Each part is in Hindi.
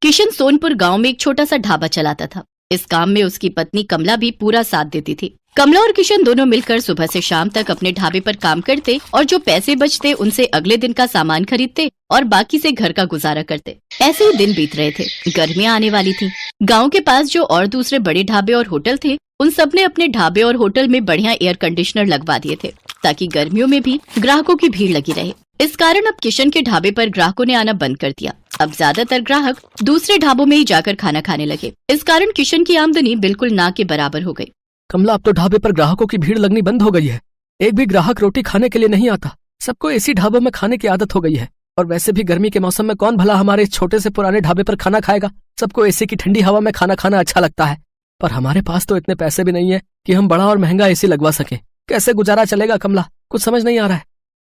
किशन सोनपुर गांव में एक छोटा सा ढाबा चलाता था। इस काम में उसकी पत्नी कमला भी पूरा साथ देती थी। कमला और किशन दोनों मिलकर सुबह से शाम तक अपने ढाबे पर काम करते और जो पैसे बचते उनसे अगले दिन का सामान खरीदते और बाकी से घर का गुजारा करते। ऐसे ही दिन बीत रहे थे। गर्मियां आने वाली थी। गांव के पास जो और दूसरे बड़े ढाबे और होटल थे, उन सब ने अपने ढाबे और होटल में बढ़िया एयर कंडीशनर लगवा दिए थे ताकि गर्मियों में भी ग्राहकों की भीड़ लगी रहे। इस कारण अब किशन के ढाबे पर ग्राहकों ने आना बंद कर दिया। अब ज्यादातर ग्राहक दूसरे ढाबों में ही जाकर खाना खाने लगे। इस कारण किशन की आमदनी बिल्कुल ना के बराबर हो गई। कमला, अब तो ढाबे पर ग्राहकों की भीड़ लगनी बंद हो गई है। एक भी ग्राहक रोटी खाने के लिए नहीं आता। सबको ऐसी ढाबों में खाने की आदत हो गई है। और वैसे भी गर्मी के मौसम में कौन भला हमारे इस छोटे से पुराने ढाबे पर खाना खाएगा। सबको एसी की ठंडी हवा में खाना खाना अच्छा लगता है, पर हमारे पास तो इतने पैसे भी नहीं है कि हम बड़ा और महंगा एसी लगवा सकें। कैसे गुजारा चलेगा कमला, कुछ समझ नहीं आ रहा है।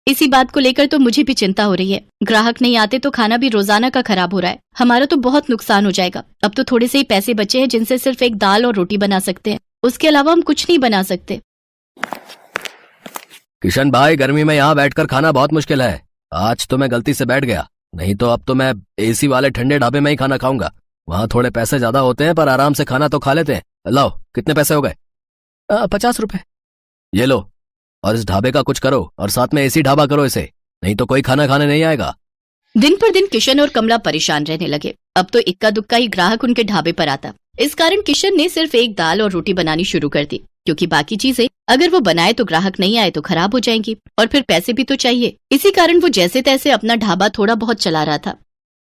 इसी बात को लेकर तो मुझे भी चिंता हो रही है। ग्राहक नहीं आते तो खाना भी रोजाना का खराब हो रहा है। हमारा तो बहुत नुकसान हो जाएगा। अब तो थोड़े से ही पैसे बचे हैं जिनसे सिर्फ एक दाल और रोटी बना सकते हैं। उसके अलावा हम कुछ नहीं बना सकते। किशन भाई, गर्मी में यहाँ बैठकर खाना बहुत मुश्किल है। आज तो मैं गलती से बैठ गया, नहीं तो अब तो मैं एसी वाले ठंडे ढाबे में ही खाना खाऊंगा। वहाँ थोड़े पैसे ज्यादा होते हैं पर आराम से खाना तो खा लेते हैं। लाओ, कितने पैसे हो गए? 50 रुपए। ये लो, और इस ढाबे का कुछ करो और साथ में एसी ढाबा करो इसे, नहीं तो कोई खाना खाने नहीं आएगा। दिन पर दिन किशन और कमला परेशान रहने लगे। अब तो इक्का दुक्का ही ग्राहक उनके ढाबे पर आता। इस कारण किशन ने सिर्फ एक दाल और रोटी बनानी शुरू कर दी, क्योंकि बाकी चीजें अगर वो बनाए तो ग्राहक नहीं आए तो खराब हो जाएंगी और फिर पैसे भी तो चाहिए। इसी कारण वो जैसे तैसे अपना ढाबा थोड़ा बहुत चला रहा था।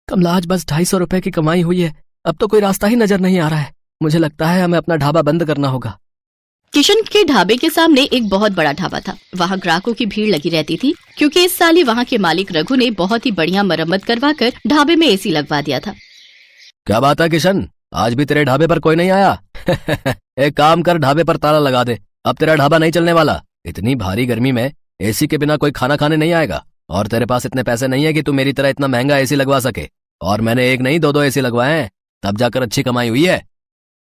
कमला, आज बस 250 रुपए की कमाई हुई है। अब तो कोई रास्ता ही नजर नहीं आ रहा है। मुझे लगता है हमें अपना ढाबा बंद करना होगा। किशन के ढाबे के सामने एक बहुत बड़ा ढाबा था। वहाँ ग्राहकों की भीड़ लगी रहती थी, क्योंकि इस साल ही वहाँ के मालिक रघु ने बहुत ही बढ़िया मरम्मत करवाकर ढाबे में एसी लगवा दिया था। क्या बात है किशन, आज भी तेरे ढाबे पर कोई नहीं आया? एक काम कर, ढाबे पर ताला लगा दे। अब तेरा ढाबा नहीं चलने वाला। इतनी भारी गर्मी में एसी के बिना कोई खाना खाने नहीं आएगा। और तेरे पास इतने पैसे नहीं है कि तू मेरी तरह इतना महंगा एसी लगवा सके। और मैंने एक नहीं 2 एसी लगवाए हैं, तब जाकर अच्छी कमाई हुई है।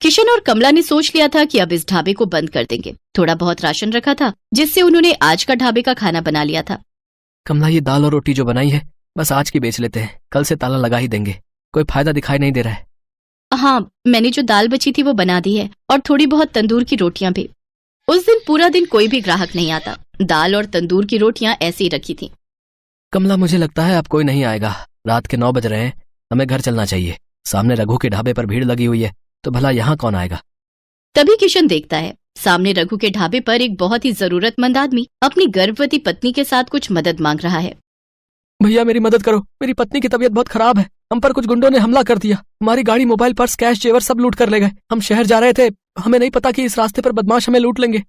किशन और कमला ने सोच लिया था कि अब इस ढाबे को बंद कर देंगे। थोड़ा बहुत राशन रखा था, जिससे उन्होंने आज का ढाबे का खाना बना लिया था। कमला, ये दाल और रोटी जो बनाई है बस आज की बेच लेते हैं, कल से ताला लगा ही देंगे। कोई फायदा दिखाई नहीं दे रहा है। हाँ, मैंने जो दाल बची थी वो बना दी है, और थोड़ी बहुत तंदूर की रोटियां भी। उस दिन पूरा दिन कोई भी ग्राहक नहीं आता। दाल और तंदूर की रोटियां ऐसे ही रखी थी। कमला, मुझे लगता है अब कोई नहीं आएगा। रात के 9 बज रहे हैं, हमें घर चलना चाहिए। सामने रघु के ढाबे पर भीड़ लगी हुई है, तो भला यहाँ कौन आएगा? तभी किशन देखता है सामने रघु के ढाबे पर एक बहुत ही जरूरतमंद आदमी अपनी गर्भवती पत्नी के साथ कुछ मदद मांग रहा है। भैया, मेरी मदद करो। मेरी पत्नी की तबीयत बहुत खराब है। हम पर कुछ गुंडों ने हमला कर दिया। हमारी गाड़ी, मोबाइल, पर्स, कैश, जेवर सब लूट कर ले गए। हम शहर जा रहे थे, हमें नहीं पता कि इस रास्ते पर बदमाश हमें लूट लेंगे।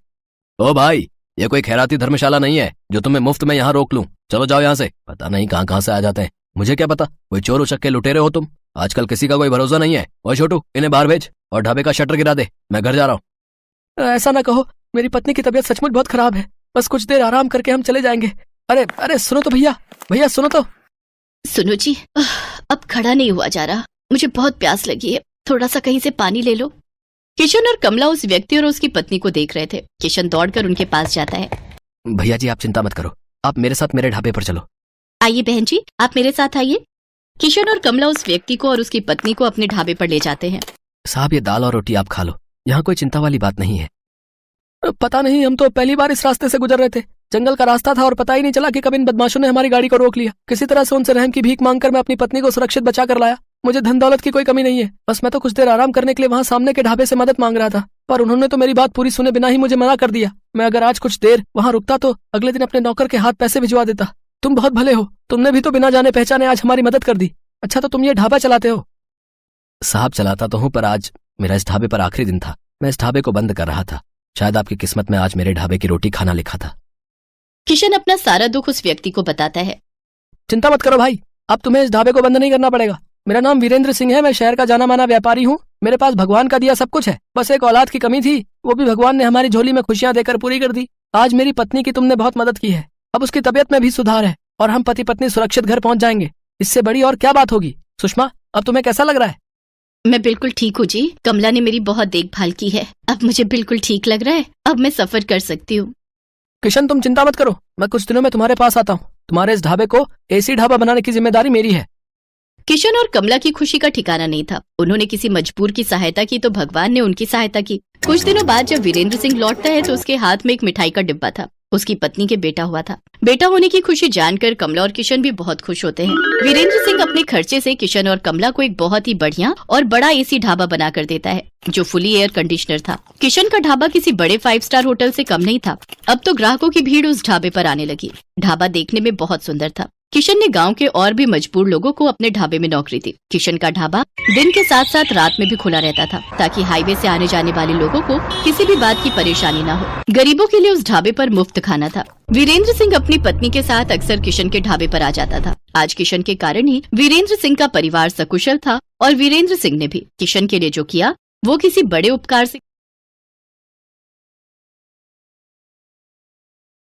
ओ भाई, ये कोई खैराती धर्मशाला नहीं है जो तुम्हें मुफ्त में यहाँ रोक लूं। चलो जाओ यहाँ से। पता नहीं कहाँ कहाँ से आ जाते हैं। मुझे क्या पता, कोई चोर उचक्के लुटेरे हो तुम। आजकल किसी का कोई भरोसा नहीं है। ओए छोटू, इन्हें बाहर भेज और ढाबे का शटर गिरा दे। मैं घर जा रहा हूँ। ऐसा ना कहो, मेरी पत्नी की तबीयत सचमुच बहुत खराब है। बस कुछ देर आराम करके हम चले जाएंगे। अरे अरे, सुनो तो भैया, भैया सुनो तो। सुनो जी, अब खड़ा नहीं हुआ जा रहा। मुझे बहुत प्यास लगी है, थोड़ा सा कहीं से पानी ले लो। किशन और कमला उस व्यक्ति और उसकी पत्नी को देख रहे थे। किशन दौड़कर उनके पास जाता है। भैया जी, आप चिंता मत करो, आप मेरे साथ मेरे ढाबे पर चलो। आइए बहन जी, आप मेरे साथ आइए। किशन और कमला उस व्यक्ति को और उसकी पत्नी को अपने ढाबे पर ले जाते हैं। साहब, ये दाल और रोटी आप खा लो, यहाँ कोई चिंता वाली बात नहीं है। पता नहीं, हम तो पहली बार इस रास्ते से गुजर रहे थे। जंगल का रास्ता था और पता ही नहीं चला कि कब इन बदमाशों ने हमारी गाड़ी को रोक लिया। किसी तरह से उनसे रहम की भीख मांगकर मैं अपनी पत्नी को सुरक्षित बचा कर लाया। मुझे धन दौलत की कोई कमी नहीं है। बस मैं तो कुछ देर आराम करने के लिए वहाँ सामने के ढाबे से मदद मांग रहा था, पर उन्होंने तो मेरी बात पूरी सुने बिना ही मुझे मना कर दिया। मैं अगर आज कुछ देर वहाँ रुकता तो अगले दिन अपने नौकर के हाथ पैसे भिजवा देता। तुम बहुत भले हो, तुमने भी तो बिना जाने पहचाने आज हमारी मदद कर दी। अच्छा, तो तुम ये ढाबा चलाते हो? साहब, चलाता तो हूँ, पर आज मेरा इस ढाबे पर आखिरी दिन था। मैं इस ढाबे को बंद कर रहा था। शायद आपकी किस्मत में आज मेरे ढाबे की रोटी खाना लिखा था। किशन अपना सारा दुख उस व्यक्ति को बताता है। चिंता मत करो भाई, अब तुम्हें इस ढाबे को बंद नहीं करना पड़ेगा। मेरा नाम वीरेंद्र सिंह है। मैं शहर का जाना माना व्यापारी हूँ। मेरे पास भगवान का दिया सब कुछ है। बस एक औलाद की कमी थी, वो भी भगवान ने हमारी झोली में खुशियां देकर पूरी कर दी। आज मेरी पत्नी की तुमने बहुत मदद की है। अब उसकी तबीयत में भी सुधार है और हम पति पत्नी सुरक्षित घर पहुंच जाएंगे। इससे बड़ी और क्या बात होगी? सुषमा, अब तुम्हें कैसा लग रहा है? मैं बिल्कुल ठीक हूँ जी। कमला ने मेरी बहुत देखभाल की है। अब मुझे बिल्कुल ठीक लग रहा है। अब मैं सफर कर सकती हूँ। किशन, तुम चिंता मत करो, मैं कुछ दिनों में तुम्हारे पास आता हूँ। तुम्हारे इस ढाबे को एसी ढाबा बनाने की जिम्मेदारी मेरी है। किशन और कमला की खुशी का ठिकाना नहीं था। उन्होंने किसी मजबूर की सहायता की तो भगवान ने उनकी सहायता की। कुछ दिनों बाद जब वीरेंद्र सिंह लौटता है तो उसके हाथ में एक मिठाई का डिब्बा था। उसकी पत्नी के बेटा हुआ था। बेटा होने की खुशी जानकर कमला और किशन भी बहुत खुश होते हैं। वीरेंद्र सिंह अपने खर्चे से किशन और कमला को एक बहुत ही बढ़िया और बड़ा एसी ढाबा बना कर देता है, जो फुली एयर कंडीशनर था। किशन का ढाबा किसी बड़े 5 स्टार होटल से कम नहीं था। अब तो ग्राहकों की भीड़ उस ढाबे पर आने लगी। ढाबा देखने में बहुत सुंदर था। किशन ने गांव के और भी मजबूर लोगों को अपने ढाबे में नौकरी दी। किशन का ढाबा दिन के साथ साथ रात में भी खुला रहता था, ताकि हाईवे से आने जाने वाले लोगों को किसी भी बात की परेशानी न हो। गरीबों के लिए उस ढाबे पर मुफ्त खाना था। वीरेंद्र सिंह अपनी पत्नी के साथ अक्सर किशन के ढाबे पर आ जाता था। आज किशन के कारण ही वीरेंद्र सिंह का परिवार सकुशल था और वीरेंद्र सिंह ने भी किशन के लिए जो किया वो किसी बड़े उपकार से